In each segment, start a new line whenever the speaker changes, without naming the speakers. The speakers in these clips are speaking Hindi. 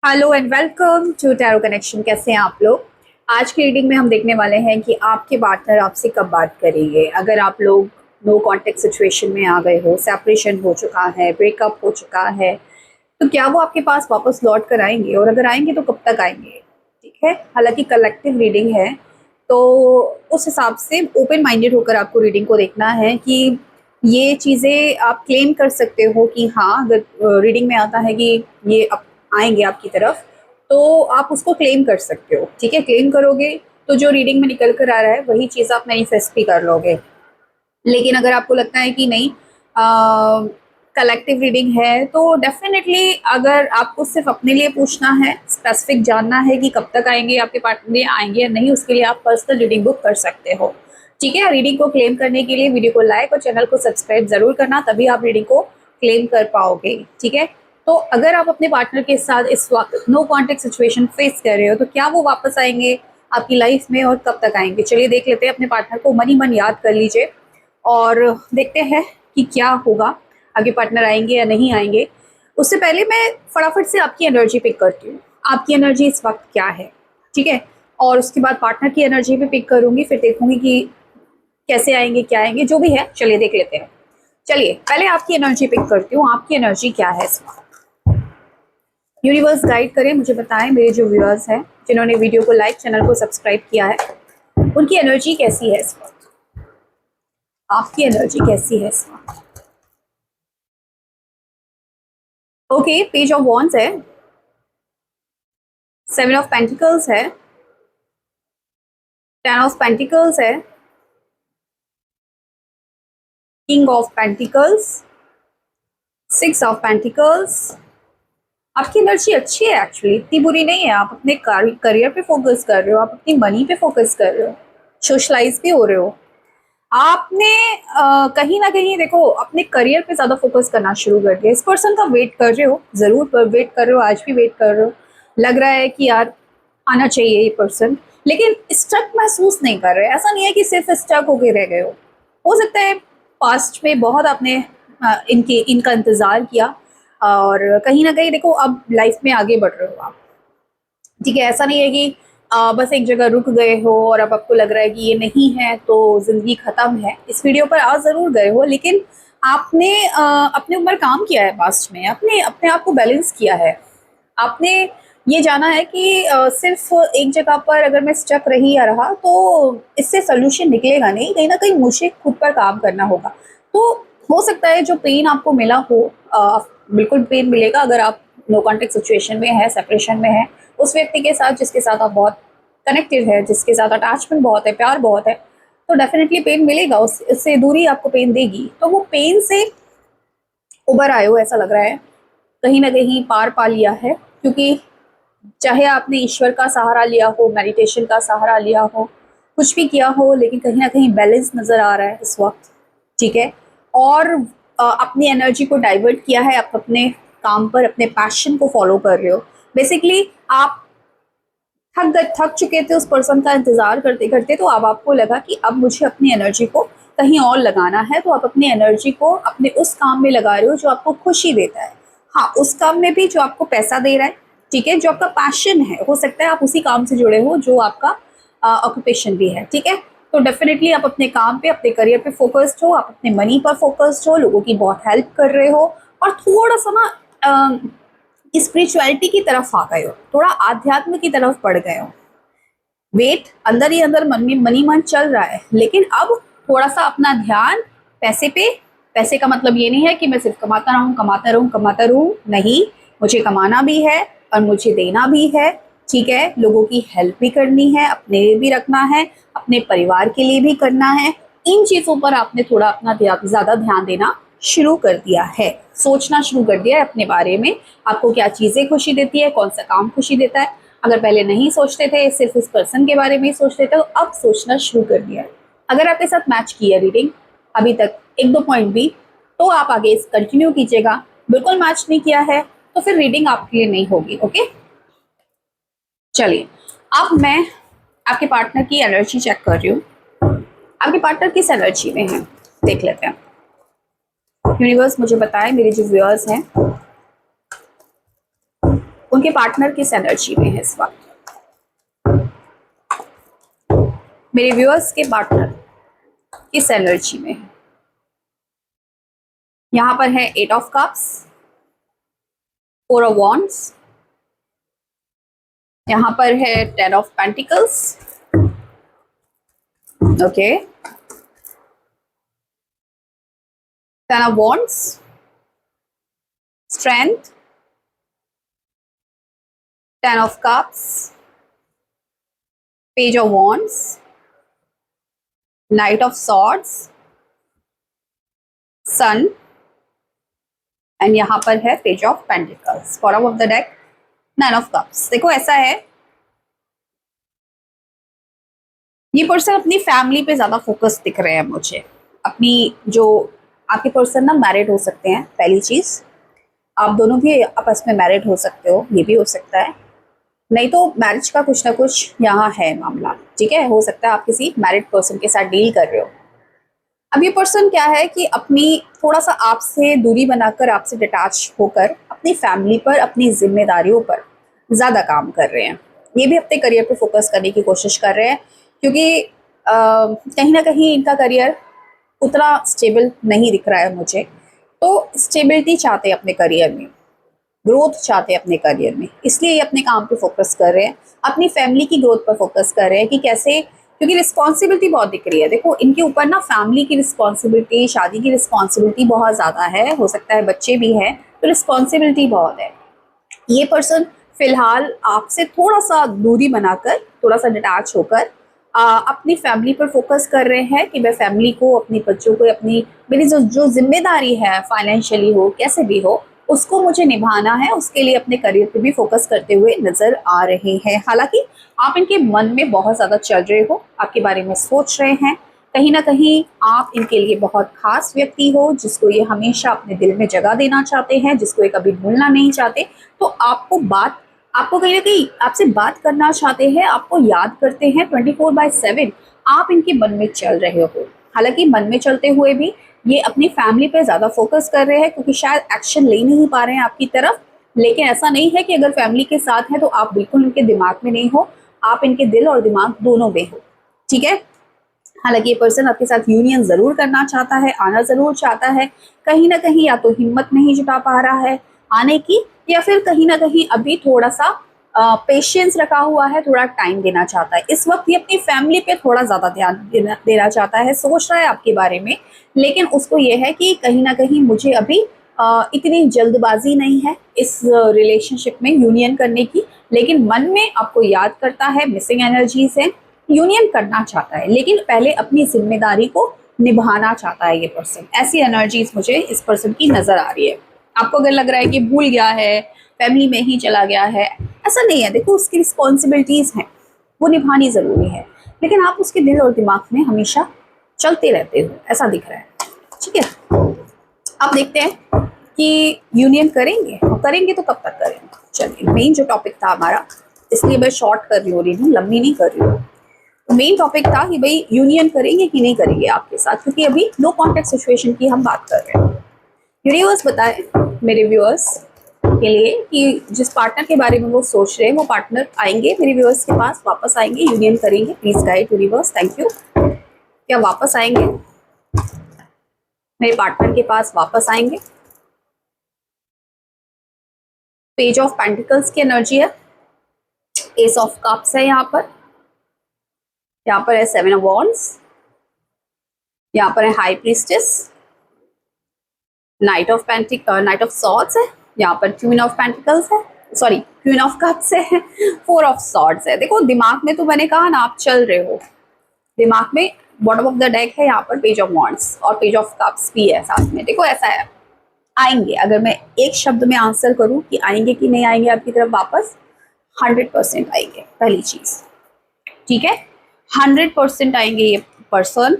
Hello and welcome to tarot connection. कैसे हैं आप लोग। आज की रीडिंग में हम देखने वाले हैं कि आपके पार्टनर आपसे कब बात करेंगे। अगर आप लोग नो कांटेक्ट सिचुएशन में आ गए हो, सेपरेशन हो चुका है, ब्रेकअप हो चुका है, तो क्या वो आपके पास वापस लौट कर आएंगे, और अगर आएंगे तो कब तक आएंगे। ठीक है, हालांकि कलेक्टिव रीडिंग है तो उस हिसाब से ओपन माइंडेड होकर आपको रीडिंग को देखना है कि ये चीज़ें आप क्लेम कर सकते हो कि हाँ, अगर रीडिंग में आता है कि ये आएंगे आपकी तरफ, तो आप उसको क्लेम कर सकते हो। ठीक है, क्लेम करोगे तो जो रीडिंग में निकल कर आ रहा है वही चीज़ आप मैनिफेस्ट भी कर लोगे। लेकिन अगर आपको लगता है कि नहीं, कलेक्टिव रीडिंग है, तो डेफिनेटली अगर आपको सिर्फ अपने लिए पूछना है, स्पेसिफिक जानना है कि कब तक आएंगे, आपके पार्टनर आएंगे या नहीं, उसके लिए आप पर्सनल रीडिंग बुक कर सकते हो। ठीक है, रीडिंग को क्लेम करने के लिए वीडियो को लाइक और चैनल को सब्सक्राइब जरूर करना, तभी आप रीडिंग को क्लेम कर पाओगे। ठीक है, तो अगर आप अपने पार्टनर के साथ इस वक्त नो कॉन्टेक्ट सिचुएशन फेस कर रहे हो, तो क्या वो वापस आएंगे आपकी लाइफ में और कब तक आएंगे। चलिए देख लेते हैं। अपने पार्टनर को मन ही मन याद कर लीजिए और देखते हैं कि क्या होगा, आगे पार्टनर आएंगे या नहीं आएंगे। उससे पहले मैं फटाफट से आपकी एनर्जी पिक करती हूँ। आपकी एनर्जी इस वक्त क्या है, ठीक है, और उसके बाद पार्टनर की एनर्जी भी पिक करूंगी, फिर देखूंगी कि कैसे आएंगे, क्या आएंगे, जो भी है। चलिए देख लेते हैं। चलिए पहले आपकी एनर्जी पिक करती हूँ। आपकी एनर्जी क्या है इस वक्त। यूनिवर्स गाइड करें, मुझे बताएं मेरे जो व्यूअर्स हैं, जिन्होंने वीडियो को लाइक, चैनल को सब्सक्राइब किया है, उनकी एनर्जी कैसी है इस वक्त। आपकी एनर्जी कैसी है इस वक्त। ओके, पेज ऑफ वॉन्ड्स है, सेवन ऑफ पेंटिकल्स है, टेन ऑफ पेंटिकल्स है, king of pentacles, six of pentacles. आपकी एनर्जी अच्छी है एक्चुअली, इतनी बुरी नहीं है। आप अपने करियर पे फोकस कर रहे हो, आप अपनी मनी पे फोकस कर रहे हो, सोशलाइज भी हो रहे हो। आपने कहीं ना कहीं देखो अपने करियर पे ज्यादा फोकस करना शुरू कर दिया। इस पर्सन का वेट कर रहे हो, जरूर वेट कर रहे हो, आज भी वेट कर रहे हो। लग रहा है कि यार आना चाहिए ये पर्सन, लेकिन स्टक महसूस नहीं कर रहे। ऐसा नहीं है कि सिर्फ स्टक होके रह गए हो सकता है पास्ट में बहुत आपने इनका इंतजार किया, और कहीं ना कहीं देखो अब लाइफ में आगे बढ़ रहे हो आप। ठीक है, ऐसा नहीं है कि बस एक जगह रुक गए हो और अब आपको लग रहा है कि ये नहीं है तो जिंदगी खत्म है। इस वीडियो पर आ जरूर गए हो, लेकिन आपने अपने ऊपर काम किया है पास्ट में, अपने अपने आप को बैलेंस किया है। आपने ये जाना है कि सिर्फ एक जगह पर अगर मैं स्टक रही या रहा तो इससे सोल्यूशन निकलेगा नहीं, कहीं ना कहीं मुझे खुद पर काम करना होगा। तो हो सकता है जो पेन आपको मिला हो, बिल्कुल पेन मिलेगा अगर आप नो कॉन्टेक्ट सिचुएशन में है, सेपरेशन में है, उस व्यक्ति के साथ जिसके साथ आप बहुत कनेक्टेड है, जिसके साथ अटैचमेंट बहुत है, प्यार बहुत है, तो डेफिनेटली पेन मिलेगा। उससे दूरी आपको पेन देगी। तो वो पेन से उबर आए हो ऐसा लग रहा है, कहीं ना कहीं पार पा लिया है। क्योंकि चाहे आपने ईश्वर का सहारा लिया हो, मेडिटेशन का सहारा लिया हो, कुछ भी किया हो, लेकिन कहीं ना कहीं बैलेंस नजर आ रहा है इस वक्त। ठीक है, और अपनी एनर्जी को डाइवर्ट किया है, आप अपने काम पर, अपने पैशन को फॉलो कर रहे हो। बेसिकली आप थक चुके थे उस पर्सन का इंतजार करते करते, तो अब आपको लगा कि अब मुझे अपनी एनर्जी को कहीं और लगाना है, तो आप अपनी एनर्जी को अपने उस काम में लगा रहे हो जो आपको खुशी देता है। हाँ, उस काम में भी जो आपको पैसा दे रहा है, ठीक है, जो आपका पैशन है, हो सकता है आप उसी काम से जुड़े हो जो आपका ऑक्यूपेशन भी है। ठीक है, तो डेफिनेटली आप अपने काम पे, अपने करियर पे फोकस्ड हो, आप अपने मनी पर फोकस्ड हो, लोगों की बहुत हेल्प कर रहे हो, और थोड़ा सा ना स्पिरिचुअलिटी की तरफ आ गए हो, थोड़ा आध्यात्म की तरफ बढ़ गए हो। वेट अंदर ही अंदर मन में मनी मन चल रहा है, लेकिन अब थोड़ा सा अपना ध्यान पैसे पे। पैसे का मतलब ये नहीं है कि मैं सिर्फ कमाता रहूं, कमाता रहूं, कमाता रहूं, नहीं, मुझे कमाना भी है और मुझे देना भी है। ठीक है, लोगों की हेल्प भी करनी है, अपने लिए भी रखना है, अपने परिवार के लिए भी करना है। इन चीजों पर आपने थोड़ा अपना ज्यादा ध्यान देना शुरू कर दिया है, सोचना शुरू कर दिया है अपने बारे में। आपको क्या चीजें खुशी देती है, कौन सा काम खुशी देता है। अगर पहले नहीं सोचते थे, सिर्फ इस पर्सन के बारे में ही सोचते थे, तो अब सोचना शुरू कर दिया है। अगर आपके साथ मैच की है रीडिंग अभी तक एक दो पॉइंट भी, तो आप आगे इस कंटिन्यू कीजिएगा। बिल्कुल मैच नहीं किया है तो फिर रीडिंग आपके लिए नहीं होगी। ओके, चलिए अब मैं आपके पार्टनर की एनर्जी चेक कर रही हूँ। आपके पार्टनर किस एनर्जी में है देख लेते हैं। यूनिवर्स मुझे बताए, मेरे जो व्यूअर्स हैं, उनके पार्टनर किस एनर्जी में है इस वक्त? मेरे व्यूअर्स के पार्टनर किस एनर्जी में है? यहां पर है 8 ऑफ कप्स, 4 ऑफ वॉन्ड्स, यहां पर है 10 of pentacles, okay, 10 of wands, strength, 10 of cups, page of wands, knight of swords, sun, and यहां पर है page of pentacles. Bottom of the deck 9 of cups. देखो ऐसा है, ये पर्सन अपनी फैमिली पे ज्यादा फोकस दिख रहे हैं मुझे। अपनी जो आपके पर्सन ना मैरिड हो सकते हैं, पहली चीज आप दोनों भी आपस में मैरिड हो सकते हो, ये भी हो सकता है, नहीं तो मैरिज का कुछ ना कुछ यहाँ है मामला, ठीक है। हो सकता है आप किसी मैरिड पर्सन के साथ डील कर रहे हो। अब ये पर्सन क्या है कि अपनी थोड़ा सा आपसे दूरी बनाकर, आपसे डिटैच होकर अपनी फैमिली पर, अपनी जिम्मेदारियों पर ज़्यादा काम कर रहे हैं। ये भी अपने करियर पे फोकस करने की कोशिश कर रहे हैं, क्योंकि कहीं ना कहीं इनका करियर उतना स्टेबल नहीं दिख रहा है मुझे। तो स्टेबिलिटी चाहते हैं अपने करियर में, ग्रोथ चाहते हैं अपने करियर में, इसलिए ये अपने काम पे फोकस कर रहे हैं, अपनी फैमिली की ग्रोथ पर फोकस कर रहे हैं कि कैसे, क्योंकि रिस्पॉन्सिबिलिटी बहुत दिख रही है। देखो इनके ऊपर ना फैमिली की रिस्पॉन्सिबिलिटी, शादी की रिस्पॉन्सिबिलिटी बहुत ज़्यादा है, हो सकता है बच्चे भी हैं, तो रिस्पॉन्सिबिलिटी बहुत है। ये पर्सन फिलहाल आपसे थोड़ा सा दूरी बनाकर, थोड़ा सा डिटैच होकर अपनी फैमिली पर फोकस कर रहे हैं कि मैं फैमिली को, अपने बच्चों को, अपनी मेरी जो जिम्मेदारी है फाइनेंशियली हो, कैसे भी हो, उसको मुझे निभाना है। उसके लिए अपने करियर पे भी फोकस करते हुए नजर आ रहे हैं। हालांकि आप इनके मन में बहुत ज़्यादा चल रहे हो, आपके बारे में सोच रहे हैं, कहीं ना कहीं आप इनके लिए बहुत खास व्यक्ति हो, जिसको ये हमेशा अपने दिल में जगह देना चाहते हैं, जिसको ये कभी भूलना नहीं चाहते। तो आपको कहीं ना कहीं आपसे बात करना चाहते हैं, आपको याद करते हैं 24/7। आप इनके मन में चल रहे हो। हालांकि मन में चलते हुए भी ये अपनी फैमिली पे ज़्यादा फोकस कर रहे हैं, क्योंकि शायद एक्शन ले नहीं पा रहे हैं आपकी तरफ। लेकिन ऐसा नहीं है कि अगर फैमिली के साथ है तो आप बिल्कुल इनके दिमाग में नहीं हो, आप इनके दिल और दिमाग दोनों में हो, ठीक है। हालांकि ये पर्सन आपके साथ यूनियन जरूर करना चाहता है, आना जरूर चाहता है, कहीं ना कहीं या तो हिम्मत नहीं जुटा पा रहा है आने की, या फिर कहीं ना कहीं अभी थोड़ा सा पेशेंस रखा हुआ है, थोड़ा टाइम देना चाहता है। इस वक्त ये अपनी फैमिली पे थोड़ा ज़्यादा ध्यान देना चाहता है, सोच रहा है आपके बारे में, लेकिन उसको ये है कि कहीं ना कहीं मुझे अभी इतनी जल्दबाजी नहीं है इस रिलेशनशिप में यूनियन करने की। लेकिन मन में आपको याद करता है, मिसिंग एनर्जीज है, यूनियन करना चाहता है, लेकिन पहले अपनी जिम्मेदारी को निभाना चाहता है ये पर्सन। ऐसी एनर्जीज मुझे इस पर्सन की नज़र आ रही है। आपको अगर लग रहा है कि भूल गया है, फैमिली में ही चला गया है, ऐसा नहीं है। देखो उसकी रिस्पॉन्सिबिलिटीज़ हैं, वो निभानी ज़रूरी है, लेकिन आप उसके दिल और दिमाग में हमेशा चलते रहते हो, ऐसा दिख रहा है, ठीक है। अब देखते हैं कि यूनियन करेंगे, और करेंगे तो कब तक करेंगे। चलिए, मेन जो टॉपिक था हमारा, इसलिए मैं शॉर्ट कर रही हूँ, लंबी नहीं कर रही हूँ। मेन टॉपिक था कि भाई यूनियन करेंगे कि नहीं करेंगे आपके साथ, क्योंकि अभी नो कॉन्टेक्ट सिचुएशन की हम बात कर रहे हैं। यूनिवर्स बताए मेरे व्यूअर्स के लिए कि जिस पार्टनर के बारे में वो सोच रहे हैं, वो पार्टनर आएंगे मेरे व्यूअर्स के पास, वापस आएंगे, यूनियन करेंगे। Please guide universe, thank you. क्या वापस आएंगे मेरे पार्टनर के पास, वापस आएंगे? पेज ऑफ पेंटिकल्स की एनर्जी है, एस ऑफ कप्स है यहाँ पर है 7 ऑफ वॉन्ड्स, यहाँ पर है high priestess, night of swords है, यहाँ पर क्वीन ऑफ पेंटिकल्स है, सॉरी क्वीन ऑफ कप्स है, 4 ऑफ सॉर्ड्स है। देखो दिमाग में तो मैंने कहा ना आप चल रहे हो, दिमाग में बॉटम ऑफ द डेक है यहाँ पर पेज ऑफ वॉन्ड्स और पेज ऑफ कप्स भी है साथ में। देखो ऐसा है, आएंगे। अगर मैं एक शब्द में आंसर करूं कि आएंगे कि नहीं आएंगे आपकी तरफ वापस, 100% आएंगे, पहली चीज, ठीक है। 100% आएंगे ये पर्सन।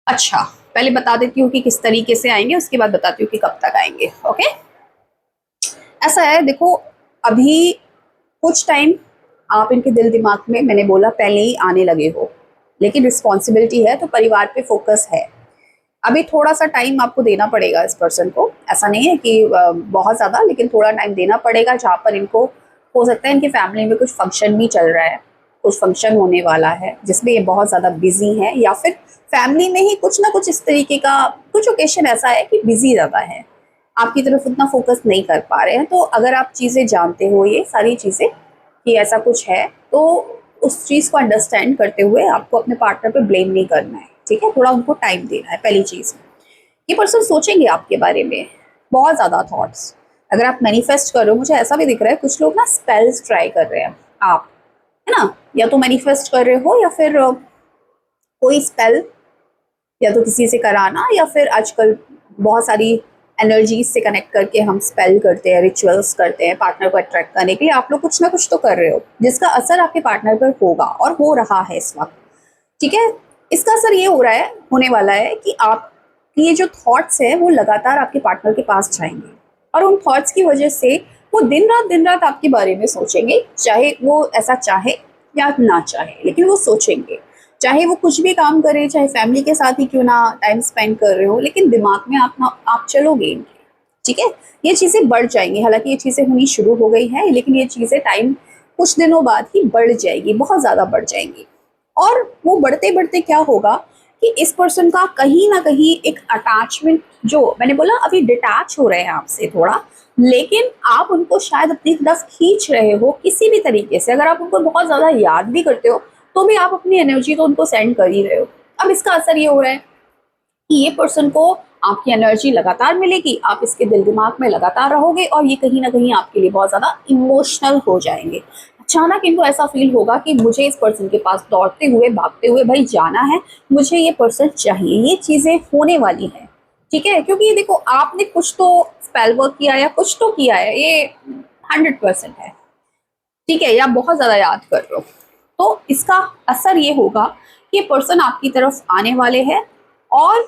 अच्छा, पहले बता देती हूँ कि किस तरीके से आएंगे, उसके बाद बताती हूँ कि कब तक आएंगे, ओके। ऐसा है, देखो अभी कुछ टाइम आप इनके दिल दिमाग में, मैंने बोला पहले ही आने लगे हो, लेकिन रिस्पॉन्सिबिलिटी है तो परिवार पे फोकस है। अभी थोड़ा सा टाइम आपको देना पड़ेगा इस पर्सन को, ऐसा नहीं है कि बहुत ज़्यादा, लेकिन थोड़ा टाइम देना पड़ेगा, जहाँ पर इनको हो सकता है इनकी फैमिली में कुछ फंक्शन भी चल रहा है, कुछ फंक्शन होने वाला है जिसमें ये बहुत ज़्यादा बिजी है, या फिर फैमिली में ही कुछ ना कुछ इस तरीके का कुछ ओकेशन ऐसा है कि बिजी ज़्यादा है, आपकी तरफ उतना फोकस नहीं कर पा रहे हैं। तो अगर आप चीज़ें जानते हो, ये सारी चीज़ें कि ऐसा कुछ है, तो उस चीज़ को अंडरस्टैंड करते हुए आपको अपने पार्टनर पे ब्लेम नहीं करना है, ठीक है। थोड़ा उनको टाइम देना है। पहली चीज़, ये पर्सन सोचेंगे आपके बारे में बहुत ज़्यादा थॉट्स। अगर आप मैनिफेस्ट कर रहे हो, मुझे ऐसा भी दिख रहा है कुछ लोग ना स्पेल्स ट्राई कर रहे हैं आप, है ना, या तो मैनिफेस्ट कर रहे हो, या फिर कोई स्पेल, या तो किसी से कराना, या फिर आजकल बहुत सारी एनर्जीज से कनेक्ट करके हम स्पेल करते हैं, रिचुअल्स करते हैं पार्टनर को अट्रैक्ट करने के लिए। आप लोग कुछ ना कुछ तो कर रहे हो जिसका असर आपके पार्टनर पर होगा और हो रहा है इस वक्त, ठीक है। इसका असर ये हो रहा है, होने वाला है कि आप ये जो थॉट्स है वो लगातार आपके पार्टनर के पास जाएंगे, और उन थॉट्स की वजह से वो दिन रात आपके बारे में सोचेंगे, चाहे वो ऐसा चाहे या ना चाहे, लेकिन वो सोचेंगे। चाहे वो कुछ भी काम करे, चाहे फैमिली के साथ ही क्यों ना टाइम स्पेंड कर रहे हो, लेकिन दिमाग में आप चलोगे इनके, ठीक है। ये चीज़ें बढ़ जाएंगी, हालांकि ये चीज़ें होनी शुरू हो गई हैं, लेकिन ये चीज़ें टाइम कुछ दिनों बाद ही बढ़ जाएगी, बहुत ज़्यादा बढ़ जाएंगी। और वो बढ़ते बढ़ते क्या होगा कि इस पर्सन का कहीं ना कहीं एक अटैचमेंट, जो मैंने बोला अभी डिटैच हो रहे हैं आपसे थोड़ा, लेकिन आप उनको शायद अपनी तरफ खींच रहे हो किसी भी तरीके से। अगर आप उनको बहुत ज़्यादा याद भी करते हो तो भी आप अपनी एनर्जी तो उनको सेंड कर ही रहे हो। अब इसका असर ये हो रहा है कि ये पर्सन को आपकी एनर्जी लगातार मिलेगी, आप इसके दिल दिमाग में लगातार रहोगे, और ये कहीं ना कहीं आपके लिए बहुत ज़्यादा इमोशनल हो जाएंगे। अचानक इनको ऐसा फील होगा कि मुझे इस पर्सन के पास दौड़ते हुए भागते हुए भाई जाना है, मुझे ये पर्सन चाहिए। ये चीज़ें होने वाली हैं, ठीक है, क्योंकि ये देखो आपने कुछ तो स्पेल वर्क किया या कुछ तो किया है, ये 100% है, ठीक है, या बहुत ज़्यादा याद कर रहे हो। तो इसका असर ये होगा कि ये पर्सन आपकी तरफ आने वाले हैं और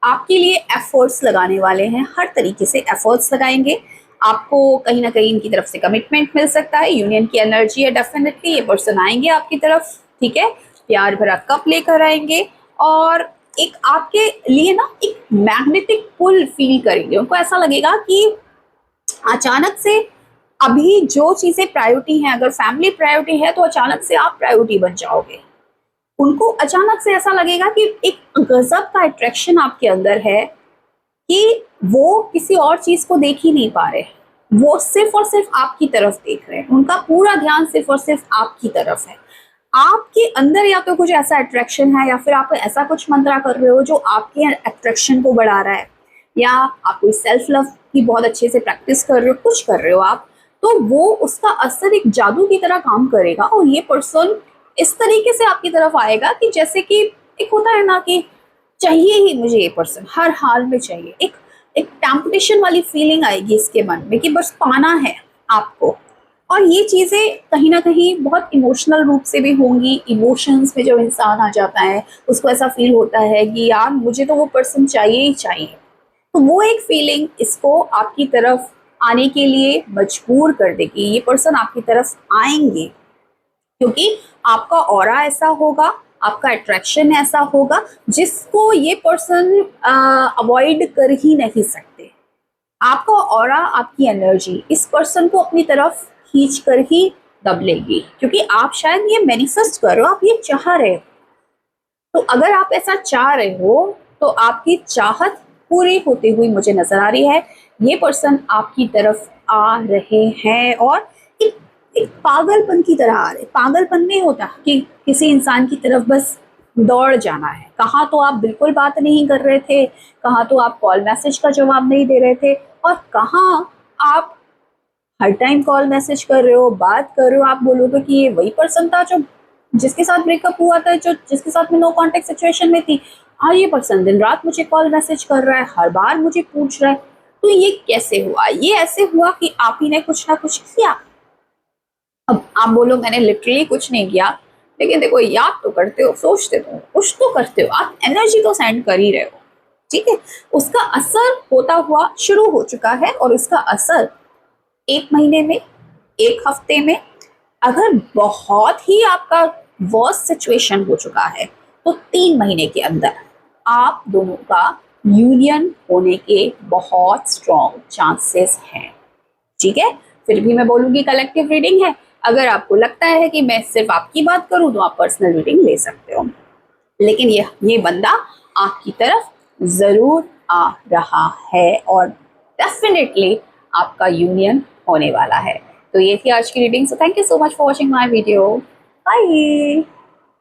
आपके लिए एफर्ट्स लगाने वाले हैं, हर तरीके से एफर्ट्स लगाएंगे। आपको कहीं ना कहीं इनकी तरफ से कमिटमेंट मिल सकता है, यूनियन की एनर्जी है डेफिनेटली। ये पर्सन आएंगे आपकी तरफ, ठीक है, प्यार भरा कप लेकर आएंगे, और एक आपके लिए ना एक मैग्नेटिक पुल फील करेंगे। उनको ऐसा लगेगा कि अचानक से अभी जो चीजें प्रायोरिटी हैं, अगर फैमिली प्रायोरिटी है तो अचानक से आप प्रायोरिटी बन जाओगे। उनको अचानक से ऐसा लगेगा कि एक गजब का अट्रैक्शन आपके अंदर है कि वो किसी और चीज को देख ही नहीं पा रहे, वो सिर्फ और सिर्फ आपकी तरफ देख रहे हैं, उनका पूरा ध्यान सिर्फ और सिर्फ आपकी तरफ है। आपके अंदर या तो कुछ ऐसा अट्रैक्शन है, या फिर आप ऐसा कुछ मंत्रा कर रहे हो जो आपके अट्रैक्शन को बढ़ा रहा है, या आप कोई सेल्फ लव की बहुत अच्छे से प्रैक्टिस कर रहे हो, कुछ कर रहे हो आप, तो वो उसका असर एक जादू की तरह काम करेगा, और ये पर्सन इस तरीके से आपकी तरफ आएगा कि जैसे कि एक होता है ना कि चाहिए ही मुझे ये पर्सन, हर हाल में चाहिए। एक एक टेम्पटेशन वाली फीलिंग आएगी इसके मन में कि बस पाना है आपको। और ये चीज़ें कहीं ना कहीं बहुत इमोशनल रूप से भी होंगी। इमोशंस में जब इंसान आ जाता है उसको ऐसा फील होता है कि यार मुझे तो वो पर्सन चाहिए ही चाहिए। तो वो एक फीलिंग इसको आपकी तरफ आने के लिए मजबूर कर देगी। ये पर्सन आपकी तरफ आएंगे क्योंकि आपका ऑरा ऐसा होगा, आपका अट्रैक्शन ऐसा होगा जिसको ये पर्सन अवॉइड कर ही नहीं सकते। आपका ऑरा, आपकी एनर्जी इस पर्सन को अपनी तरफ खींच कर ही दब लेगी, क्योंकि आप शायद ये मैनिफेस्ट कर रहे हो, आप ये चाह रहे हो। तो अगर आप ऐसा चाह रहे हो तो आपकी चाहत पूरी होती हुई मुझे नजर आ रही है। ये पर्सन आपकी तरफ आ रहे हैं, और एक एक पागलपन की तरह आ रहे। पागलपन नहीं होता कि किसी इंसान की तरफ बस दौड़ जाना है। कहाँ तो आप बिल्कुल बात नहीं कर रहे थे, कहाँ तो आप कॉल मैसेज का जवाब नहीं दे रहे थे, और कहाँ आप हर टाइम कॉल मैसेज कर रहे हो, बात कर रहे हो। आप बोलोगे कि ये वही पर्सन था जो जिसके साथ ब्रेकअप हुआ था, जो जिसके साथ मैं नो कांटेक्ट सिचुएशन में थी। हाँ, ये पर्सन दिन रात मुझे कॉल मैसेज कर रहा है, हर बार मुझे पूछ रहा है। तो ये कैसे हुआ? ये ऐसे हुआ कि आप ही ने कुछ ना कुछ किया। अब आप बोलो मैंने लिटरली कुछ नहीं किया, लेकिन देखो याद तो करते हो, सोचते तो हो, कुछ तो करते हो, आप एनर्जी तो सेंड कर ही रहे हो, ठीक है। उसका असर होता हुआ शुरू हो चुका है, और उसका असर 1 महीने में, 1 हफ्ते में, अगर बहुत ही आपका वर्स्ट सिचुएशन हो चुका है तो 3 महीने के अंदर आप दोनों का यूनियन होने के बहुत स्ट्रॉन्ग चांसेस हैं। ठीक है, फिर भी मैं बोलूंगी कलेक्टिव रीडिंग है। अगर आपको लगता है कि मैं सिर्फ आपकी बात करूं तो आप पर्सनल रीडिंग ले सकते हो, लेकिन ये बंदा आपकी तरफ जरूर आ रहा है और डेफिनेटली आपका यूनियन होने वाला है। तो ये थी आज की reading. So thank you so much for watching my video. Bye.